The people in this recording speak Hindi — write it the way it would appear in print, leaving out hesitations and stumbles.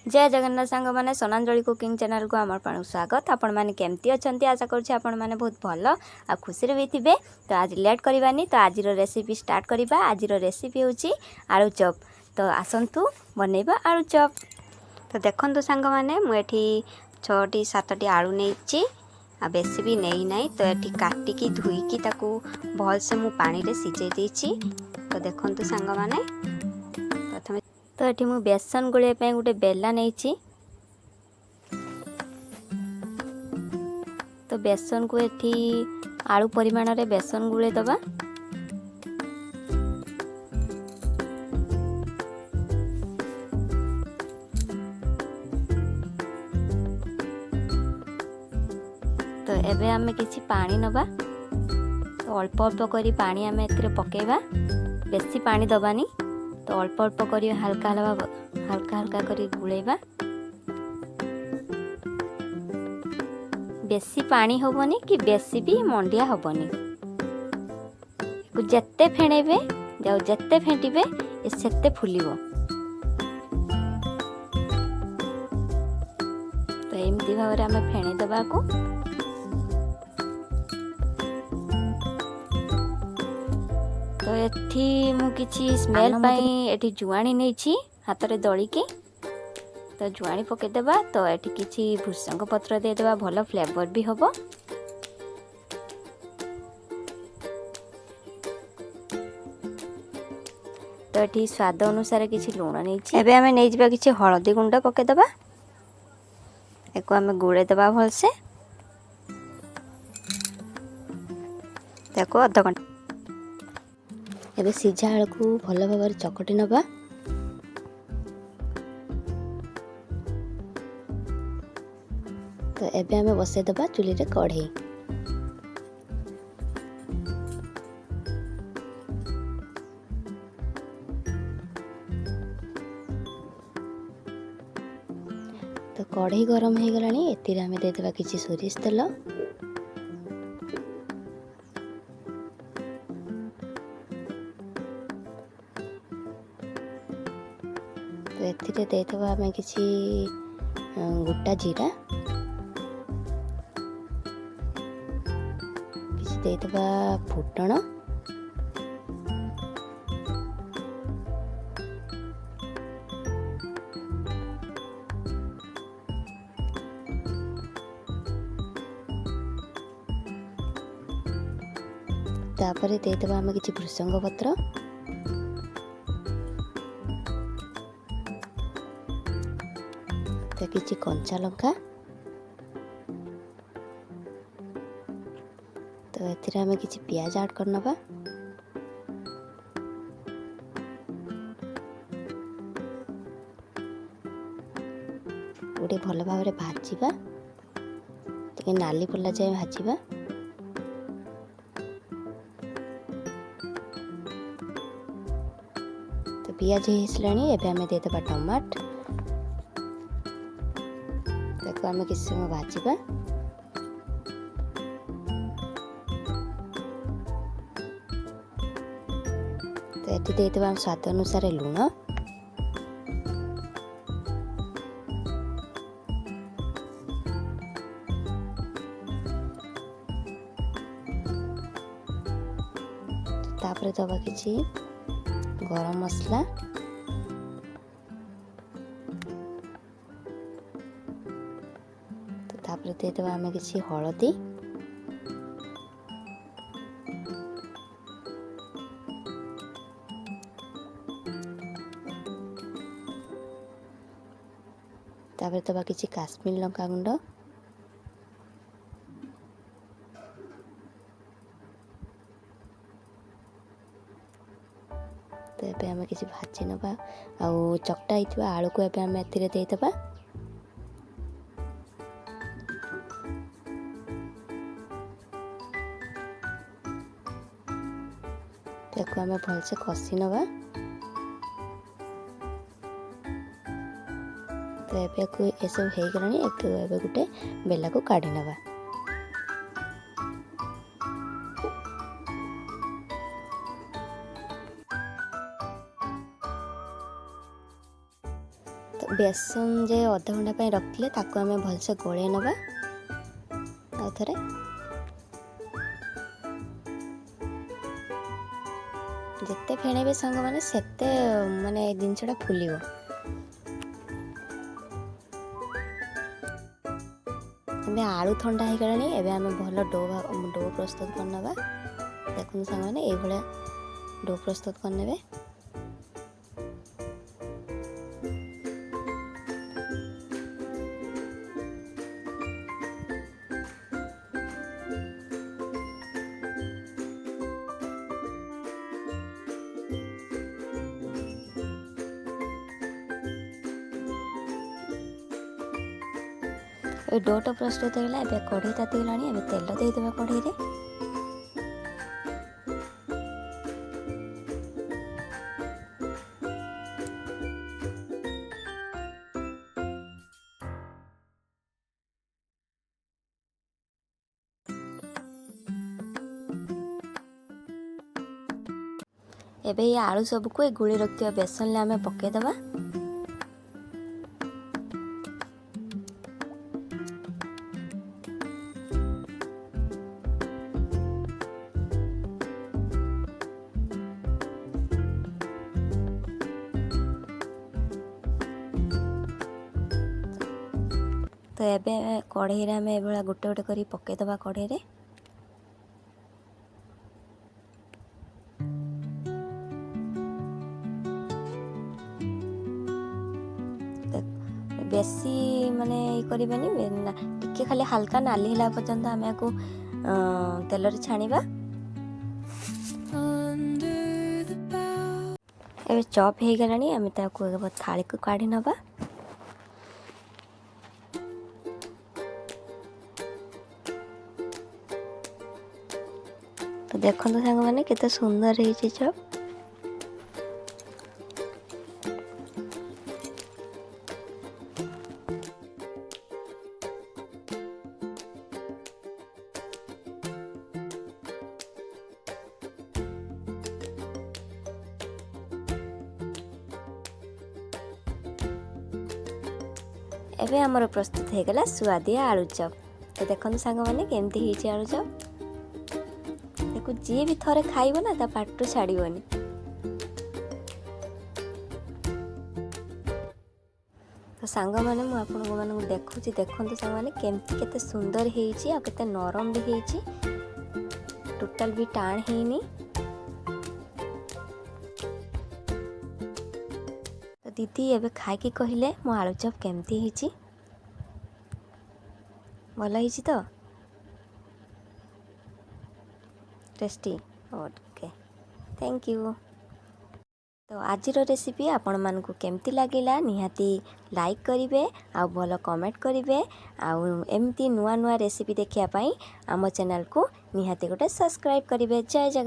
जय जगन्नाथ सांग मैंने स्वर्णांजलि कुकिंग चैनल को आमर पान स्वागत। आपण मैंने केमती अच्छा आशा करुँचे आपण मैंने बहुत भल आ खुशी भी थे। तो आज लेट करवानी तो आज रेसिपी स्टार्ट करवा। आज रेसिपी हूँ आलू चॉप। तो आसतु बनैबा आलू चॉप। तो देखु सांग मैंने मुझे 6-7टी आलू नहीं आ बेसी भी नहीं ना। तो ये काटिकी धोईकी भलसे मु पानी रे सिझे देछि। तो देखु सांग मैंने प्रथम तो ये मु बेसन गोलिया गोटे बेला नहीं। तो बेसन को एठी आलू परिमाण रे बेसन गुले दबा। तो एबे आमे किछि पानी नबा। तो अल्प अल्प करी पानी आमे एथिरे पकेबा, बेसी पानी दबानी। तो अल्प अल्प करी हल्का हल्का करी गुलेबा। बेसी पानी होबनी कि बेसी भी मंडिया होबनी। जेते फेणेबे जाओ जेते फेंटिबे सेते फुलिबो। तो एमती भाव रे आमे फेणे दबा को। तो एठी मु किछि स्मेल पई एठी जुआणी नै छी हाथ रे दळी के। तो जुआणी पके देबा। तो एठी किछि भुसंग पत्र दे देबा, भलो फ्लेवर भी होबो। तो एठी स्वाद अनुसार किछि लूण नै छी। एबे हमें नै जिबा किछि हळदी गुंड पके देबा। एको हमें गुळे देबा भलसे। देखो आधा घंटा एबे सिझा आलू को भलो भाବରେ चकटी नबा। तो एबे हमें बसे दबा चुली रे कढ़ई। तो कढ़ई गरम हो गलानी। एतिरे हमें दे देबा किछि सोरिष तेल। तो एतिरे दे देबा हमें किछि गोटा जीरा, किछि दे देबा फुटण, तापरे दे देबा हमें किछि भृसंग पत्र, तो किछि कंचा लंका। तो एथिरे हमें किछि प्याज ऐड करनबा। गोटे भल भाव भाजवा, टिके नाली पड़ला जाए भाजवा। तो पियाज हिसलानी। एबे हमें दे देबा टमाट। देखो हमें किसी समय भाजवा। तो एटी दे देबा स्वाद अनुसार लूण। तापरे दबा किछि गरम मसला। तो तापरे दे देबा हमें किछि हळदी, तापरे दबा किछि काश्मीर लंका गुंड। तो एबे हमें किछि भाजी नबा। आउ चकटा हितबा आलू को एबे हमें एथिरे दे देबा। देखो हमें भलसे कसी नबा। तो एबे को ए सब हे गलानी। एबे गुटे बेला को काढी नबा। तो बेसन जे अधा घंटा रखिले ताको आम भलसे गोले नवा आउ थे जिते फेणेबे सांग मैंने सेते माने जिनसटा फुलिब। एबे आलू ठंडा हो गलानी एबे आम भल डो प्रस्तुत करनवा। देखु सांग मैंने ये भले डो प्रस्तुत करने। डोटा प्रस्तुत होगा। एबे कढ़ई ताती गलानी एबे तेल देदेबा कढ़ई रे। एबे ये आलू सबको ए गुड़ी रखिया बेसन ले आमे पकेदबा। तो एबे कढ़ई रे आमे एबेला गोटे गोटे करी पकेदबा कढ़ई रे। बेसी माने करबानी टिके खाली हल्का नाली हिला पर्यंत आमे को तेल रे छाणीबा। एबे चॉप हे गलानी आमे ताको थाली को काढी नबा। तो देखो सांग मैंने केते सुंदर है चॉप। एबे हमर प्रस्तुत हो गला स्वादिया आलू चॉप। तो देखो सांग मैंने केमती होई आलू चॉप। देखो जी भी थरे खाइबो ना ता पाटू छाड़ीबनी। तो सांग माने मु आपन को माने देखुची देखंतु सांग माने केमती केते सुंदर हेइची आ केते नरम भी हेइची। टोटल भी टाण हेइनी। तो दीदी एबे खाइ के कहिले मो आलू चॉप केमती हेइची भल हेइची तो टेस्टी। Okay thank you. तो आजिर रेसिपी आपण मानकु केमती लागिला निहाती लाइक करिवे आ भल कमेंट करिवे आ एमती नुआ नुआ रेसिपी देखिया पई आम चैनल को निहाती गोटे सब्सक्राइब करिवे। जय जगन्नाथ।